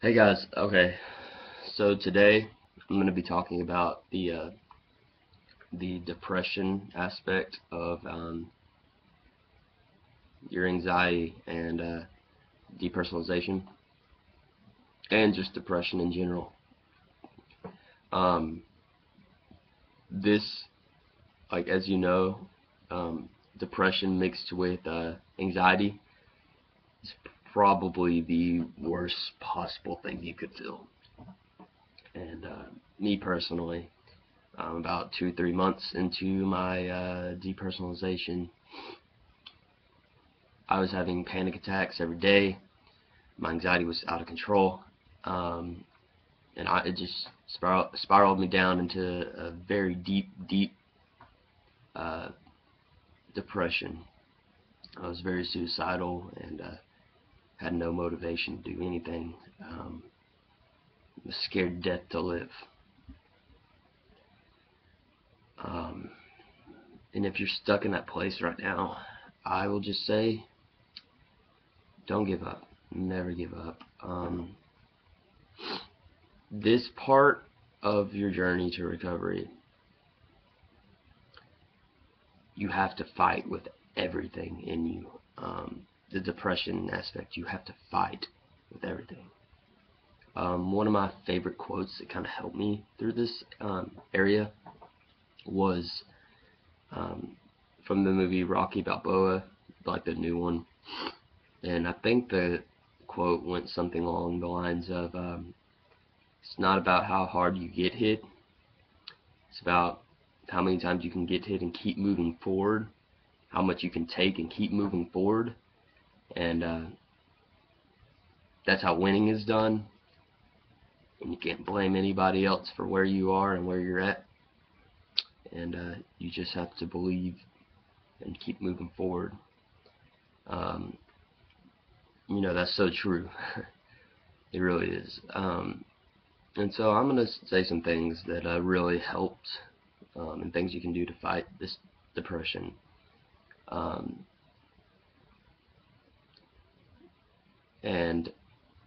Hey guys, okay. So today I'm going to be talking about the depression aspect of your anxiety and depersonalization, and just depression in general. Um, this, like as you know, depression mixed with anxiety is probably the worst possible thing you could feel. And me personally, about 2-3 months into my depersonalization, I was having panic attacks every day. My anxiety was out of control, and it just spiraled me down into a very deep uh, depression. I was very suicidal and had no motivation to do anything. Was scared to death to live. Um, and if you're stuck in that place right now, I will just say, don't give up. Never give up. This part of your journey to recovery, you have to fight with everything in you. The depression aspect, you have to fight with everything. One of my favorite quotes that kind of helped me through this area was from the movie Rocky Balboa, like the new one. And I think the quote went something along the lines of, it's not about how hard you get hit, it's about how many times you can get hit and keep moving forward, how much you can take and keep moving forward. And that's how winning is done. And you can't blame anybody else for where you are and where you're at. And you just have to believe and keep moving forward. You know, that's so true. It really is. And so I'm going to say some things that really helped, and things you can do to fight this depression. And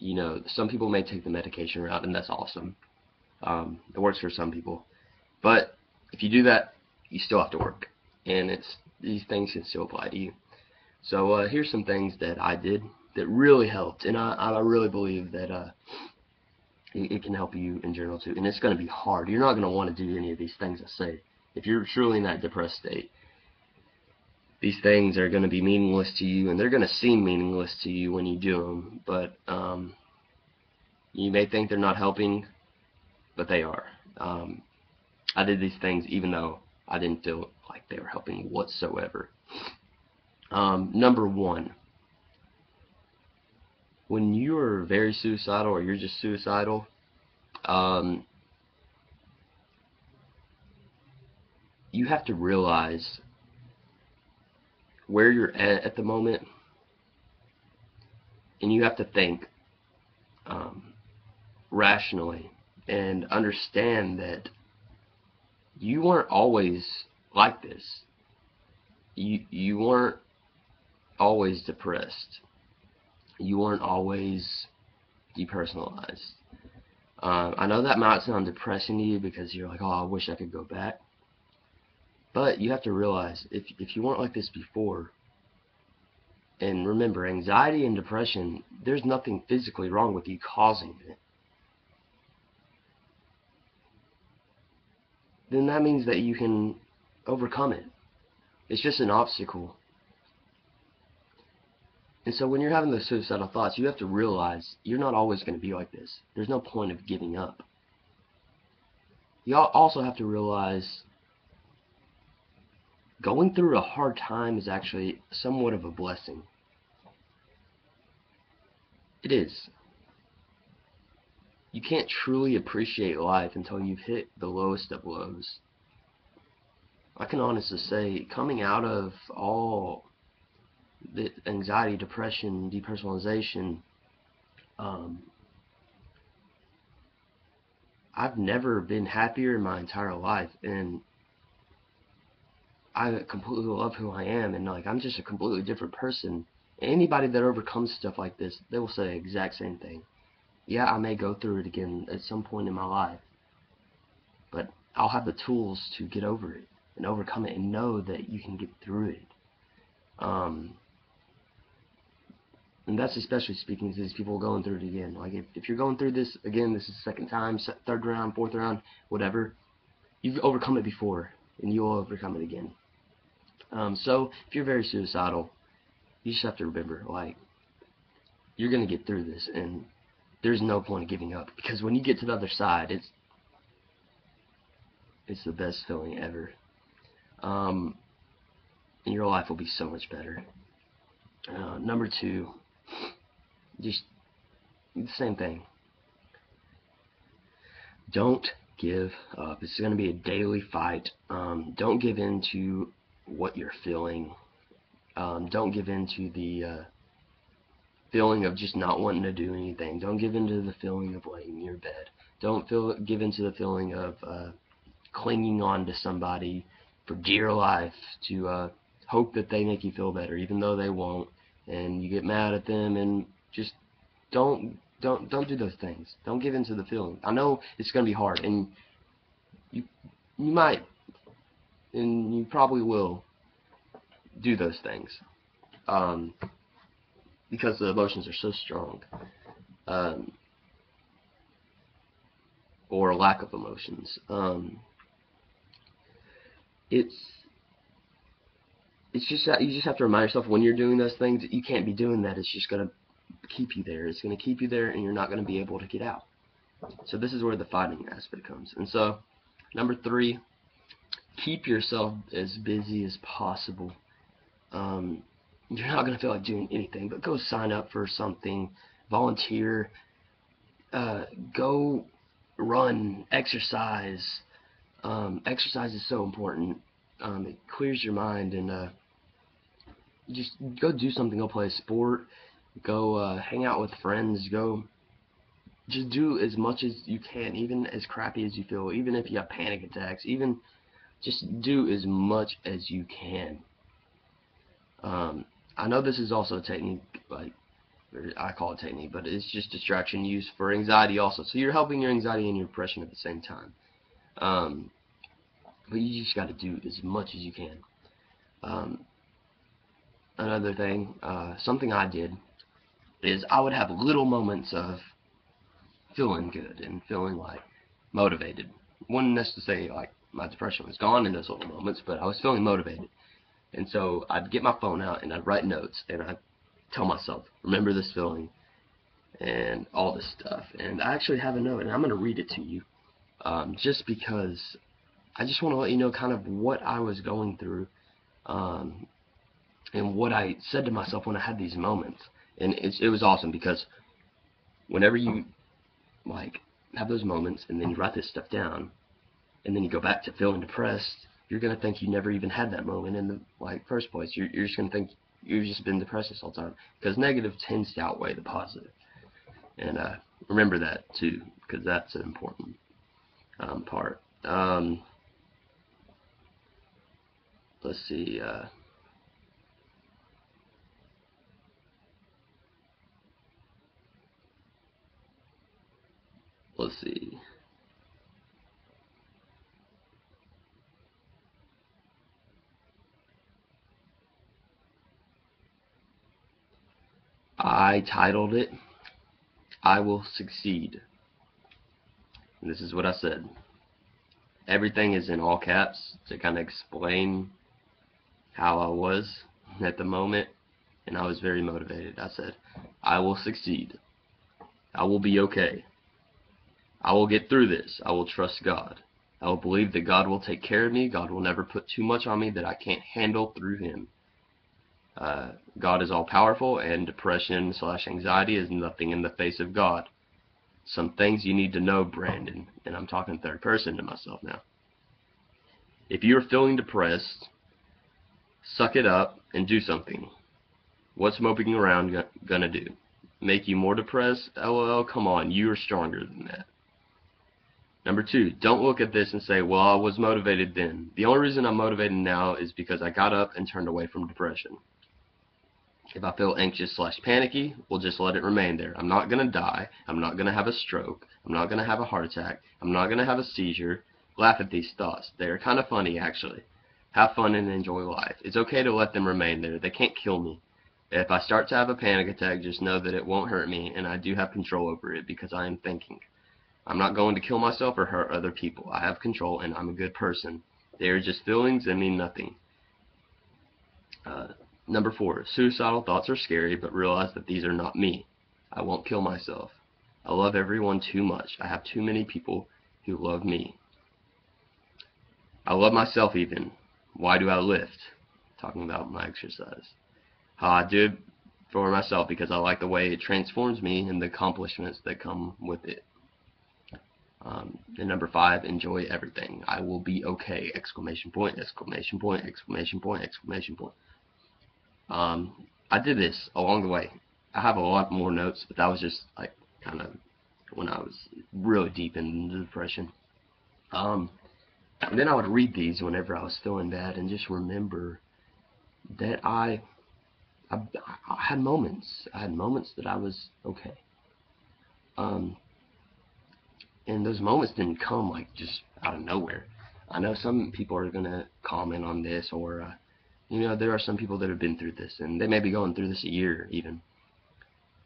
you know, some people may take the medication route, and that's awesome. It works for some people, but if you do that, you still have to work, and these things can still apply to you. So here's some things that I did that really helped, and I really believe that it can help you in general too. And it's going to be hard. You're not going to want to do any of these things I say if you're truly in that depressed state. These things are going to be meaningless to you, and they're going to seem meaningless to you when you do them, but you may think they're not helping, but they are. I did these things even though I didn't feel like they were helping whatsoever. Number one, when you are very suicidal or you're just suicidal, you have to realize where you're at the moment, and you have to think rationally and understand that you weren't always like this. You weren't always depressed. You weren't always depersonalized. I know that might sound depressing to you because you're like, oh, I wish I could go back. But you have to realize, if you weren't like this before, and remember, anxiety and depression, there's nothing physically wrong with you causing it. Then that means that you can overcome it. It's just an obstacle. And so when you're having those suicidal thoughts, you have to realize you're not always going to be like this. There's no point of giving up. You also have to realize going through a hard time is actually somewhat of a blessing. It is. You can't truly appreciate life until you've hit the lowest of lows. I can honestly say, coming out of all the anxiety, depression, depersonalization, I've never been happier in my entire life, and I completely love who I am, and like I'm just a completely different person. Anybody that overcomes stuff like this, they will say the exact same thing. Yeah, I may go through it again at some point in my life, but I'll have the tools to get over it and overcome it and know that you can get through it. Um, and that's especially speaking to these people going through it again. Like, if you're going through this again, this is the second time, third round, fourth round, whatever, you've overcome it before, and you'll overcome it again. So if you're very suicidal, you just have to remember, like, you're going to get through this, and there's no point in giving up, because when you get to the other side, it's the best feeling ever. And your life will be so much better. Number 2, just the same thing. Don't give up. It's going to be a daily fight. Don't give in to what you're feeling. Don't give in to the feeling of just not wanting to do anything. Don't give in to the feeling of laying in your bed. Don't give in to the feeling of clinging on to somebody for dear life to hope that they make you feel better, even though they won't, and you get mad at them. And just don't do those things. Don't give in to the feeling. I know it's going to be hard, and you might, and you probably will do those things, because the emotions are so strong, or lack of emotions. It's just that you just have to remind yourself, when you're doing those things, you can't be doing that. It's just going to keep you there. It's going to keep you there, and you're not going to be able to get out. So this is where the fighting aspect comes. And so, number 3, keep yourself as busy as possible. You're not going to feel like doing anything, but go sign up for something, volunteer, go run, exercise. Exercise is so important. It clears your mind, and just go do something. Go play a sport. Go hang out with friends. Go just do as much as you can, even as crappy as you feel, even if you have panic attacks, even just do as much as you can. I know this is also a technique, like, I call it technique, but it's just distraction used for anxiety also. So you're helping your anxiety and your depression at the same time. But you just got to do as much as you can. Another thing, something I did, is I would have little moments of feeling good and feeling like motivated. Wouldn't necessarily say like my depression was gone in those little moments, but I was feeling motivated. And so I'd get my phone out and I'd write notes, and I'd tell myself, remember this feeling and all this stuff. And I actually have a note, and I'm going to read it to you, just because I just want to let you know kind of what I was going through, and what I said to myself when I had these moments. And it was awesome, because whenever you like have those moments and then you write this stuff down, and then you go back to feeling depressed, you're gonna think you never even had that moment in the first place. You're just gonna think you've just been depressed this whole time, because negative tends to outweigh the positive. And remember that too, because that's an important part. Let's see. Let's see. I titled it, I Will Succeed. And this is what I said. Everything is in all caps to kind of explain how I was at the moment, and I was very motivated. I said, I will succeed. I will be okay. I will get through this. I will trust God. I will believe that God will take care of me. God will never put too much on me that I can't handle through Him. God is all powerful, and depression/anxiety is nothing in the face of God. Some things you need to know, Brandon, and I'm talking third person to myself now. If you're feeling depressed, suck it up and do something. What's moping around gonna do? Make you more depressed? LOL, come on, you are stronger than that. Number 2, don't look at this and say, well, I was motivated then. The only reason I'm motivated now is because I got up and turned away from depression. If I feel anxious slash panicky, we'll just let it remain there. I'm not going to die. I'm not going to have a stroke. I'm not going to have a heart attack. I'm not going to have a seizure. Laugh at these thoughts. They're kind of funny, actually. Have fun and enjoy life. It's okay to let them remain there. They can't kill me. If I start to have a panic attack, just know that it won't hurt me, and I do have control over it because I am thinking. I'm not going to kill myself or hurt other people. I have control, and I'm a good person. They are just feelings and mean nothing. Number 4, suicidal thoughts are scary, but realize that these are not me. I won't kill myself. I love everyone too much. I have too many people who love me. I love myself even. Why do I lift? Talking about my exercise. I do it for myself because I like the way it transforms me and the accomplishments that come with it. And number 5, enjoy everything. I will be okay! Exclamation point! Exclamation point! Exclamation point! Exclamation point! I did this along the way. I have a lot more notes, but that was just like kind of when I was really deep into depression. And then I would read these whenever I was feeling bad and just remember that I had moments. I had moments that I was okay. And those moments didn't come like just out of nowhere. I know some people are gonna comment on this, or there are some people that have been through this, and they may be going through this a year even,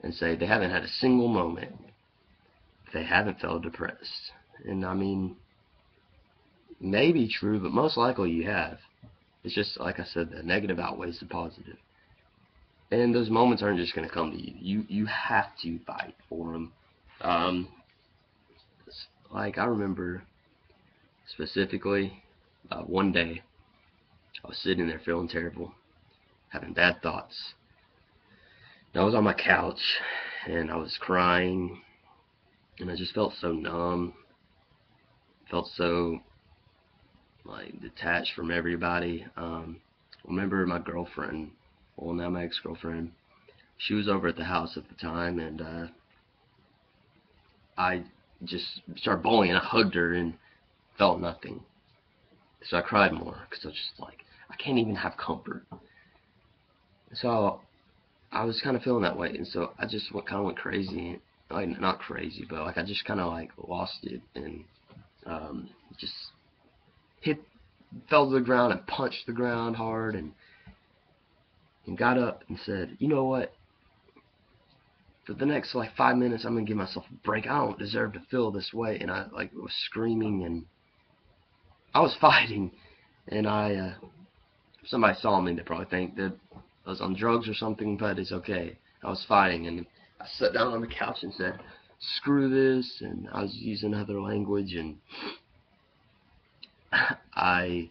and say they haven't had a single moment they haven't felt depressed. And I mean, maybe true, but most likely you have. It's just like I said, the negative outweighs the positive. And those moments aren't just going to come to you. You have to fight for them. Like I remember specifically one day I was sitting there feeling terrible, having bad thoughts. And I was on my couch and I was crying, and I just felt so numb, felt so like detached from everybody. Remember my girlfriend, well now my ex-girlfriend, she was over at the house at the time, and I just started bawling, and I hugged her and felt nothing. So I cried more because I was just like, I can't even have comfort. So I was kind of feeling that way, and so I just went crazy. Like, not crazy, but like I just kind of like lost it, and just fell to the ground and punched the ground hard, and got up and said, you know what? For the next like 5 minutes, I'm gonna give myself a break. I don't deserve to feel this way. And I like was screaming, and I was fighting, and if somebody saw me, they probably think that I was on drugs or something, but it's okay. I was fighting, and I sat down on the couch and said, screw this, and I was using other language, and I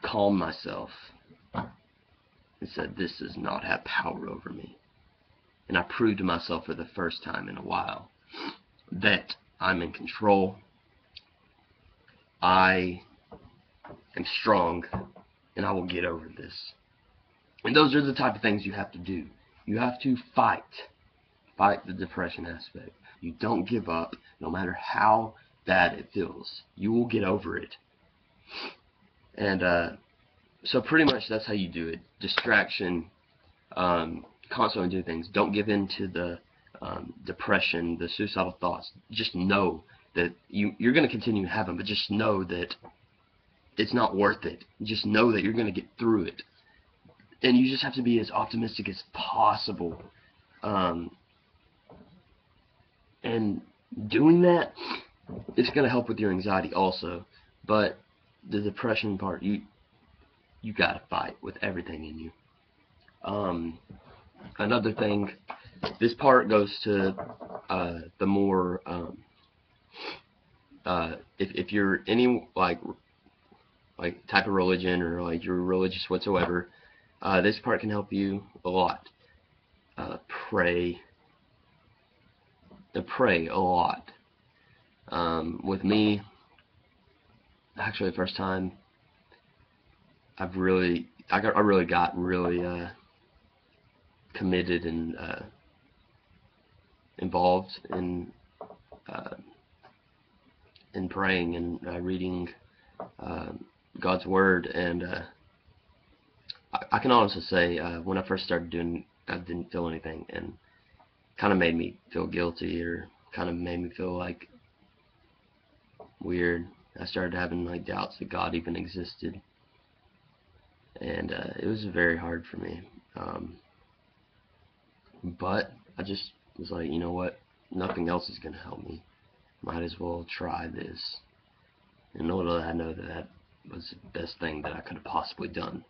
calmed myself and said, this does not have power over me. And I proved to myself for the first time in a while that I'm in control. I am strong, and I will get over this. And those are the type of things you have to do. You have to fight the depression aspect. You don't give up, no matter how bad it feels. You will get over it. And so pretty much that's how you do it. Distraction, constantly do things. Don't give in to the depression, the suicidal thoughts. Just know that you're going to continue to have them, but just know that it's not worth it. Just know that you're going to get through it. And you just have to be as optimistic as possible. And doing that, it's going to help with your anxiety also. But the depression part, you got to fight with everything in you. Another thing, this part goes to the more, if you're any like type of religion, or like you're religious whatsoever, this part can help you a lot. Pray a lot. With me, actually the first time I really got committed and involved in praying and reading God's Word, and I can honestly say when I first started doing, I didn't feel anything, and kind of made me feel guilty, or kind of made me feel like weird. I started having like doubts that God even existed, and it was very hard for me. But I just was like, you know what? Nothing else is gonna help me. Might as well try this. And little did I know that that was the best thing that I could have possibly done.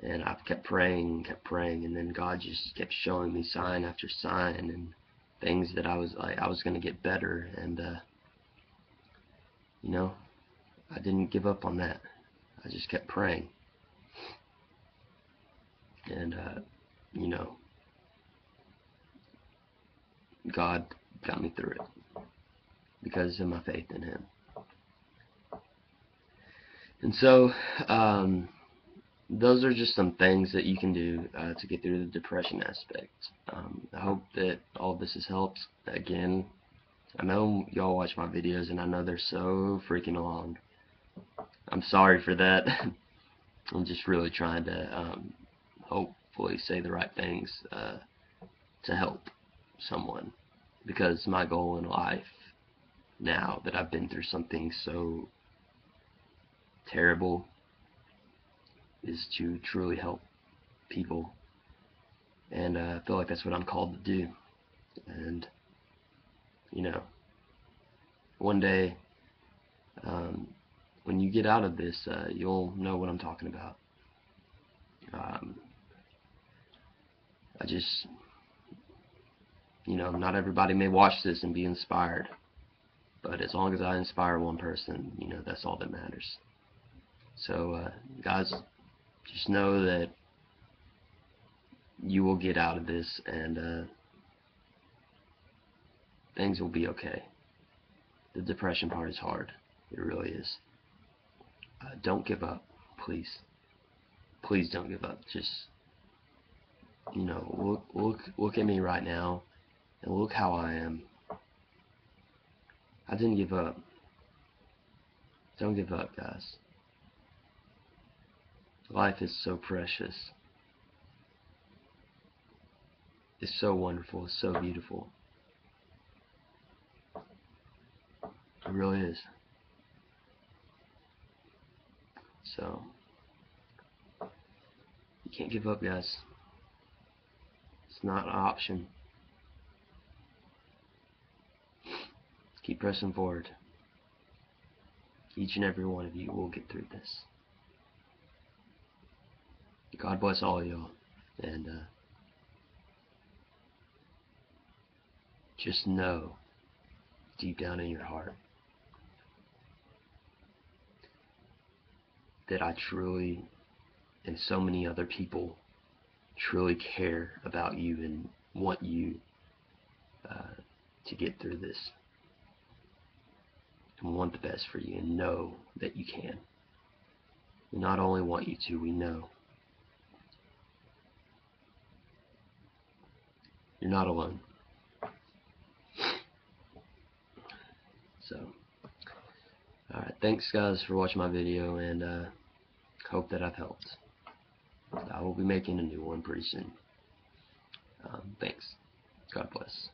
And I've kept praying, and then God just kept showing me sign after sign, and things that I was like, I was gonna get better, and you know, I didn't give up on that. I just kept praying, and you know, God got me through it because of my faith in Him. And so, those are just some things that you can do to get through the depression aspect. I hope that all of this has helped. Again, I know y'all watch my videos, and I know they're so freaking long. I'm sorry for that. I'm just really trying to hopefully say the right things to help someone, because my goal in life, now that I've been through something so terrible, is to truly help people, and I feel like that's what I'm called to do. And you know, one day when you get out of this, you'll know what I'm talking about. I just, you know, not everybody may watch this and be inspired, but as long as I inspire one person, you know, that's all that matters. So guys, just know that you will get out of this, and things will be okay. The depression part is hard. It really is. Don't give up, please. Please don't give up. Just, you know, look at me right now, and look how I am. I didn't give up. Don't give up, guys. Life is so precious. It's so wonderful. It's so beautiful. It really is. So, you can't give up, guys. It's not an option. Keep pressing forward. Each and every one of you will get through this. God bless all of y'all. And just know, deep down in your heart, that I truly, and so many other people, truly care about you and want you to get through this, and want the best for you, and know that you can. We not only want you to, we know. You're not alone. So, alright, thanks guys for watching my video, and hope that I've helped. I will be making a new one pretty soon. Thanks. God bless.